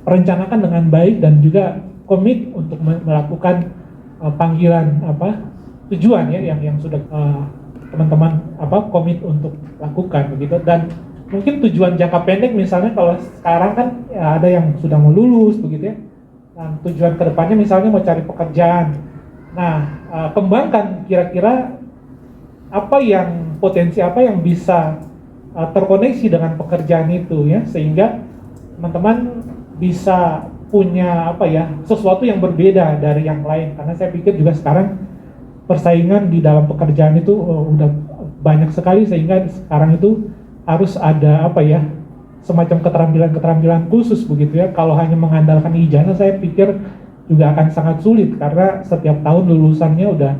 Speaker 10: rencanakan dengan baik dan juga komit untuk melakukan panggilan tujuan ya yang sudah teman-teman komit untuk lakukan begitu. Dan mungkin tujuan jangka pendek misalnya kalau sekarang kan ya ada yang sudah mau lulus begitu ya. Dan tujuan kedepannya misalnya mau cari pekerjaan. Nah, kembangkan kira-kira potensi apa yang bisa terkoneksi dengan pekerjaan itu ya, sehingga teman-teman bisa punya sesuatu yang berbeda dari yang lain. Karena saya pikir juga sekarang persaingan di dalam pekerjaan itu udah banyak sekali, sehingga sekarang itu harus ada semacam keterampilan khusus begitu ya. Kalau hanya mengandalkan ijazah saya pikir juga akan sangat sulit, karena setiap tahun lulusannya udah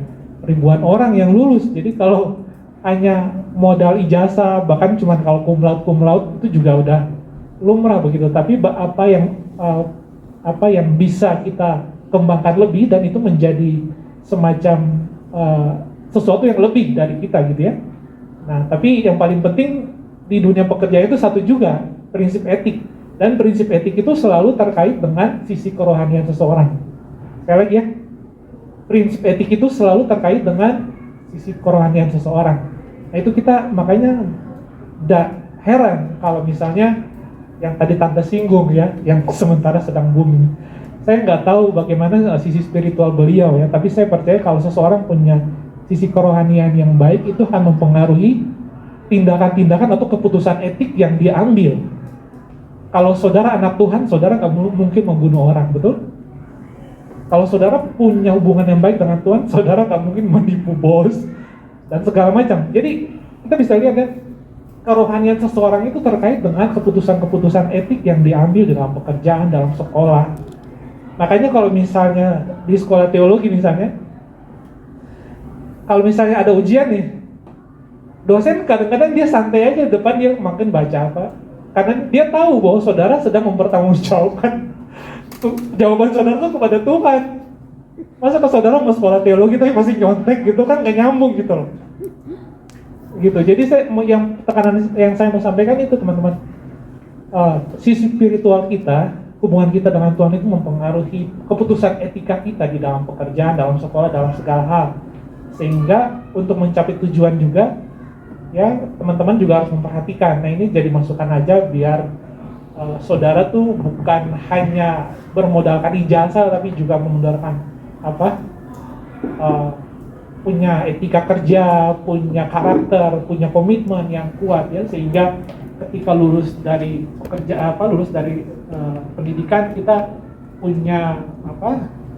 Speaker 10: ribuan orang yang lulus. Jadi kalau hanya modal ijazah, bahkan cuma kalau cum laude itu juga udah lumrah begitu. Tapi apa yang bisa kita kembangkan lebih, dan itu menjadi semacam sesuatu yang lebih dari kita gitu ya. Nah, tapi yang paling penting di dunia pekerjaan itu satu juga, prinsip etik. Dan prinsip etik itu selalu terkait dengan sisi kerohanian seseorang. Sekali lagi ya, prinsip etik itu selalu terkait dengan sisi kerohanian seseorang. Nah, itu kita makanya tidak heran kalau misalnya yang tadi Tante singgung ya, yang sementara sedang booming. Saya nggak tahu bagaimana sisi spiritual beliau ya, tapi saya percaya kalau seseorang punya sisi kerohanian yang baik, itu akan mempengaruhi tindakan-tindakan atau keputusan etik yang dia ambil. Kalau saudara anak Tuhan, saudara nggak mungkin membunuh orang, betul? Kalau saudara punya hubungan yang baik dengan Tuhan, saudara nggak mungkin menipu bos dan segala macam. Jadi kita bisa lihat ya, kerohanian seseorang itu terkait dengan keputusan-keputusan etik yang diambil dalam pekerjaan, dalam sekolah. Makanya kalau misalnya di sekolah teologi misalnya, kalau misalnya ada ujian nih, dosen kadang-kadang dia santai aja di depan, dia makin baca apa, karena dia tahu bahwa saudara sedang mempertanggungjawabkan jawaban saudara itu kepada Tuhan. Masa ke saudara mau sekolah teologi tapi masih nyontek gitu kan, gak nyambung gitu loh. Gitu. Jadi tekanan yang saya mau sampaikan itu teman-teman, sisi spiritual kita, hubungan kita dengan Tuhan itu mempengaruhi keputusan etika kita di dalam pekerjaan, dalam sekolah, dalam segala hal. Sehingga untuk mencapai tujuan juga ya, teman-teman juga harus memperhatikan. Nah, ini jadi masukan aja biar saudara tuh bukan hanya bermodalkan ijazah, tapi juga memodalkan punya etika kerja, punya karakter, punya komitmen yang kuat ya, sehingga ketika lulus dari pendidikan kita punya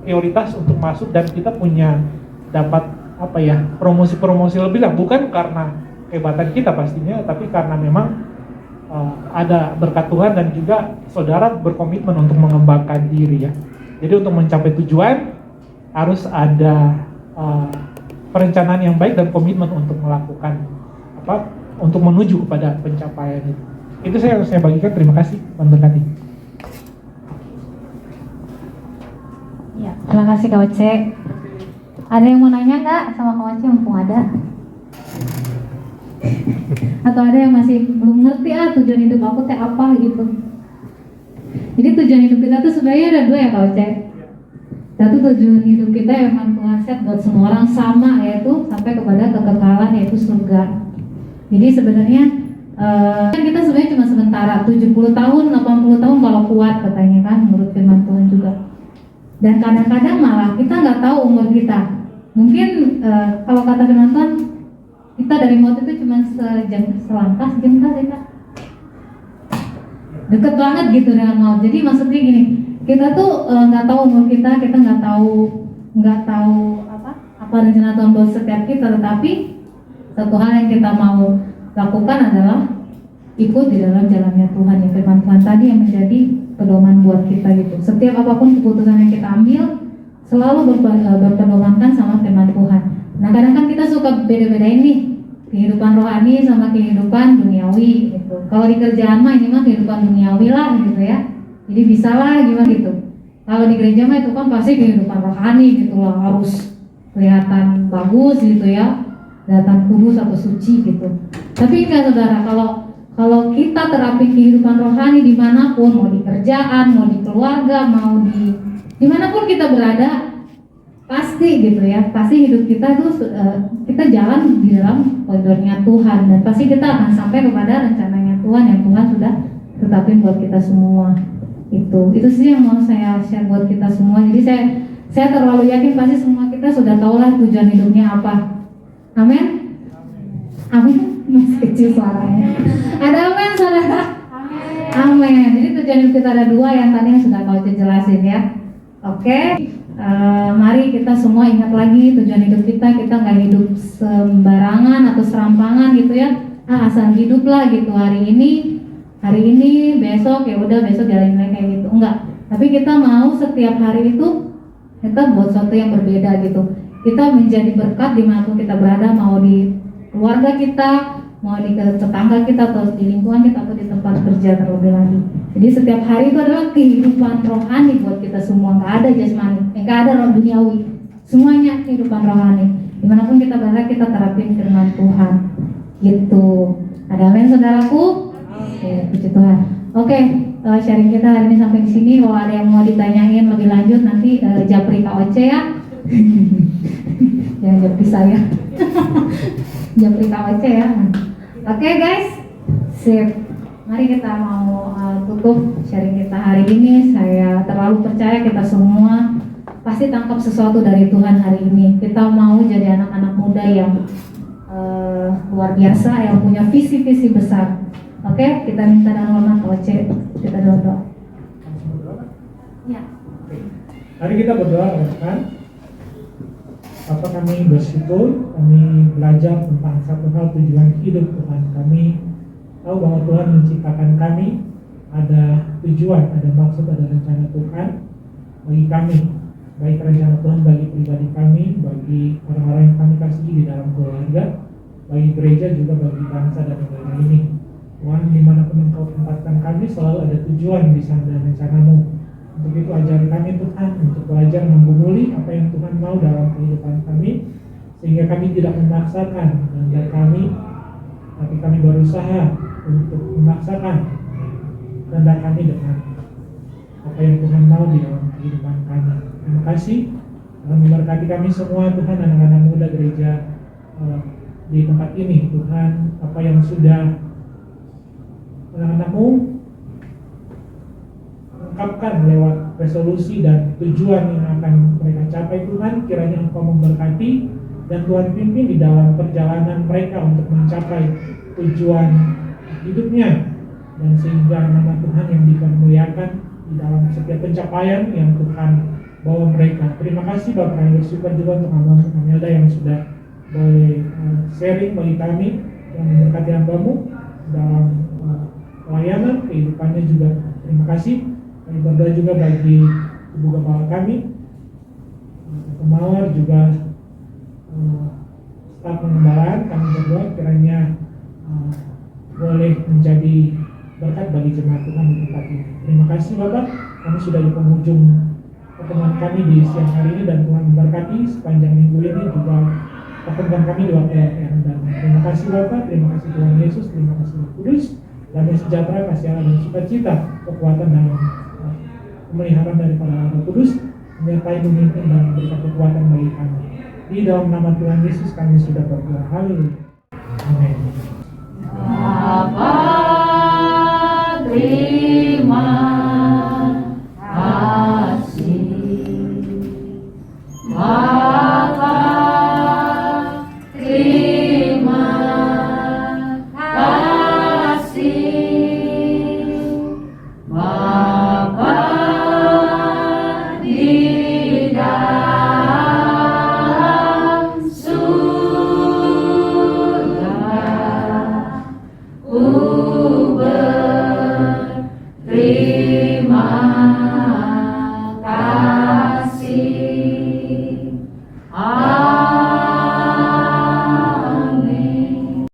Speaker 10: prioritas untuk masuk, dan kita punya dapat promosi lebih lah, bukan karena kehebatan kita pastinya, tapi karena memang ada berkat Tuhan, dan juga saudara berkomitmen untuk mengembangkan diri ya. Jadi untuk mencapai tujuan harus ada perencanaan yang baik dan komitmen untuk melakukan untuk menuju kepada pencapaian itu. Itu saya bagikan. Terima kasih, Tuhan berkati.
Speaker 1: Ya, terima kasih Kak Oce. Ada yang mau nanya nggak sama Kak Oce, mumpung ada? Atau ada yang masih belum ngerti tujuan hidup aku teh apa gitu? Jadi tujuan hidup kita tuh sebenarnya ada dua ya Kak Oce. Satu, tujuan hidup kita yang Tuhan set buat semua orang sama, yaitu sampai kepada kekekalan, yaitu surga. Jadi sebenarnya kita sebenarnya cuma sementara, 70 tahun, 80 tahun kalau kuat katanya kan, menurut firman Tuhan juga. Dan kadang-kadang malah kita nggak tahu umur kita. Mungkin kalau kata firman Tuhan, kita dari maut itu cuma selangkah ya Kak. Deket banget gitu dengan maut. Jadi maksudnya gini, kita tuh nggak tahu umur kita nggak tahu apa rencana Tuhan buat setiap kita, tetapi satu hal yang kita mau lakukan adalah ikut di dalam jalannya Tuhan, yang firman Tuhan tadi yang menjadi pedoman buat kita gitu. Setiap apapun keputusan yang kita ambil selalu berpedomankan sama firman Tuhan. Nah, kadang kan kita suka beda-bedain nih kehidupan rohani sama kehidupan duniawi gitu. Kalau di kerjaan mah ini mah kehidupan duniawi lah gitu ya. Jadi bisa lah gimana gitu. Kalau di gereja mah itu kan pasti kehidupan rohani gitu lah, harus kelihatan bagus gitu ya, datang kudus atau suci gitu. Tapi enggak saudara, kalau kita terapi kehidupan rohani dimanapun, mau di kerjaan, mau di keluarga, mau di dimanapun kita berada, pasti gitu ya, pasti hidup kita tuh kita jalan di dalam koridornya Tuhan, dan pasti kita akan sampai kepada rencananya Tuhan yang Tuhan sudah tetapin buat kita semua. Itu sih yang mau saya share buat kita semua. Jadi saya terlalu yakin pasti semua kita sudah tahu lah tujuan hidupnya apa. Amin. Amin. Masih kecil suaranya. Ada amin saudara. Amin. Jadi tujuan hidup kita ada 2 yang tadi yang sudah kau jelasin ya. Oke. Mari kita semua ingat lagi tujuan hidup kita nggak hidup sembarangan atau serampangan gitu ya. Asal hidup lah gitu hari ini besok ya udah besok jalanin lagi kayak gitu, enggak. Tapi kita mau setiap hari itu kita buat sesuatu yang berbeda gitu. Kita menjadi berkat dimanapun kita berada, mau di keluarga kita, mau di tetangga kita, atau di lingkungan kita, atau di tempat kerja terlebih lagi. Jadi setiap hari itu adalah kehidupan rohani buat kita semua, nggak ada jasmani, nggak ada roh duniawi, semuanya kehidupan rohani. Dimanapun kita berada kita terapin firman Tuhan gitu. Ada amin saudaraku? Oke, puji Tuhan. Oke, sharing kita hari ini sampai di sini. Kalau ada yang mau ditanyain lebih lanjut nanti japri KOC ya. Jangan japri saya. Japri KOC ya. Oke guys, sip. Mari kita mau tutup sharing kita hari ini. Saya terlalu percaya kita semua pasti tangkap sesuatu dari Tuhan hari ini. Kita mau jadi anak-anak muda yang luar biasa, yang punya visi-visi besar. Oke, kita minta dan hormat OC, kita doa. Ya.
Speaker 10: Mari kita berdoa rekan. Apa kami bersyukur, kami belajar tentang satu hal tujuan hidup Tuhan. Kami tahu bahwa Tuhan menciptakan kami, ada tujuan, ada maksud, ada rencana Tuhan bagi kami. Baik rencana Tuhan bagi pribadi kami, bagi orang-orang yang kami kasihi di dalam keluarga, bagi gereja juga bagi bangsa dan negara ini. Tuhan, dimanapun Engkau tempatkan kami selalu ada tujuan di sana dan rencana-Mu. Untuk itu ajari kami Tuhan untuk belajar menggumuli apa yang Tuhan mau dalam kehidupan kami, sehingga kami tidak memaksakan kehendak kami, tapi kami berusaha untuk memaksakan kehendak kami dengan apa yang Tuhan mau di dalam kehidupan kami. Terima kasih. Tuhan memberkati kami semua Tuhan, anak-anak muda gereja di tempat ini. Tuhan, apa yang sudah anak-anak-Mu ungkapkan lewat resolusi dan tujuan yang akan mereka capai, Tuhan, kiranya Engkau memberkati dan Tuhan pimpin di dalam perjalanan mereka untuk mencapai tujuan hidupnya, dan sehingga nama Tuhan yang dipermuliakan di dalam setiap pencapaian yang Tuhan bawa mereka. Terima kasih Bapak, kami bersyukur juga untuk Amelda yang sudah boleh sharing bagi kami, yang memberkati hamba-Mu dalam pelayanan kehidupannya juga. Terima kasih. Kami berdoa juga bagi ibu kepala kami, Mawar, juga staf pengembalaan. Kami berdoa kiranya boleh menjadi berkat bagi jemaat Tuhan di tempat ini. Terima kasih Bapak. Kami sudah di penghujung pertemuan kami di siang hari ini, dan Tuhan memberkati sepanjang minggu ini juga pertemuan kami di waktu yang datang. Terima kasih Bapak. Terima kasih Tuhan Yesus. Terima kasih Roh Kudus. Damai sejahtera, kasih Allah dan sukacita, kekuatan dan pemeliharaan daripada Roh Kudus menyertai, memimpin dan memberikan kekuatan bagi kami. Di dalam nama Tuhan Yesus kami sudah berdoa. Haleluya. Amin.
Speaker 1: Bapa, terima kasih. Bapa, terima kasih. Bapa di dalam surga, ku berterima kasih.